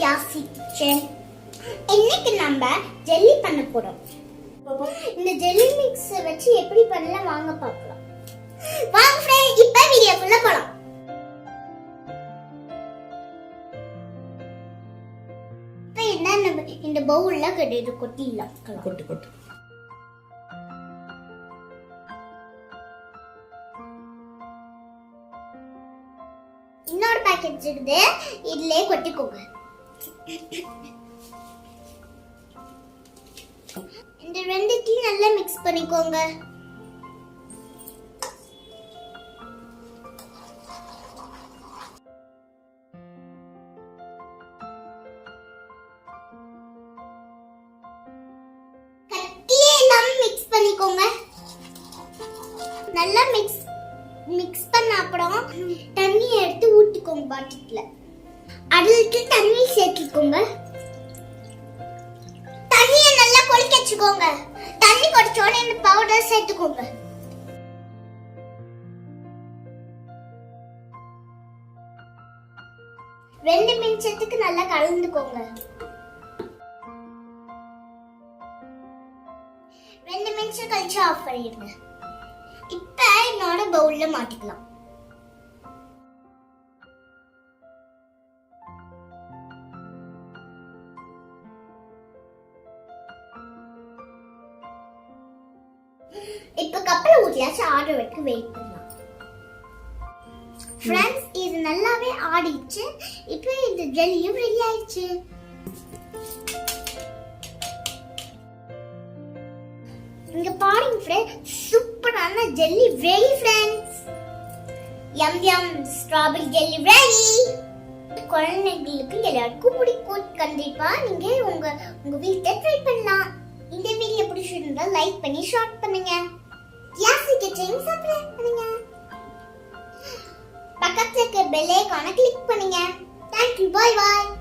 தியாசி kitchen. இன்னைக்கு நம்ம jelly பண்ண போறோம். இந்த ஜெல்லி மிக்ஸ் வச்சு எப்படி பண்ணலாம் வாங்க பார்க்கலாம். வாங்க ஃப்ரெண்ட், இப்ப வீடியோக்குள்ள போலாம். இப்போ என்ன நம்ம இந்த பவுல்ல கொட்டிடலாம். கொட்டு இன்னொரு பாக்கெட் இருக்குது, இதுலயே கொட்டிக்கோங்க. இந்த ரெண்டுத்தையும் நல்லா மிக்ஸ் பண்ணிக்கோங்க. கட்டியே இல்லாம மிக்ஸ் பண்ணிக்கோங்க. நல்லா மிக்ஸ் பண்ண அப்புறம் தண்ணி எடுத்து ஊத்திக்கோங்க பாட்டில்ல. அதுக்கு தண்ணி சேர்த்துக்கோங்க. தண்ணியை நல்லா கொதிக்க வச்சுக்கோங்க. தண்ணி கொதிச்ச உடனே இந்த பவுடர் சேர்த்துக்கோங்க. ரெண்டு நிமிஷத்துக்கு நல்லா கலந்துக்கோங்க. 2 நிமிஷம் கழிச்சு ஆஃப் பண்ணிடுங்க. இப்ப என்னோட பவுல்ல மாட்டிக்கலாம். இப்ப கப்பல ஊத்தியாச்சு ஆர்டர் வைக்க வெயிட் பண்ணலாம். ஃப்ரெண்ட்ஸ், இது நல்லாவே ஆடிச்சு. இப்போ இந்த ஜெல்லியும் ரெடி ஆயிடுச்சு. இங்க பாருங்க ஃப்ரெண்ட்ஸ், சூப்பரான ஜெல்லி ரெடி ஃப்ரெண்ட்ஸ். யம் யம் ஸ்ட்ராபெரி ஜெல்லி ரெடி. குழந்தைகளுக்கு எல்லாருக்கும் பிடிக்கும். கண்டிப்பா நீங்க உங்க வீட்ல ட்ரை பண்ணலாம். இந்த வீடியோ பிடிச்சிருந்தா லைக் பண்ணி ஷேர் பண்ணுங்க. தியாசி கிச்சன் சப்ஸ்கிரைப் பண்ணுங்க. பக்கத்துல இருக்க பெல் ஐகானை கிளிக் பண்ணுங்க. Thank you. Bye bye.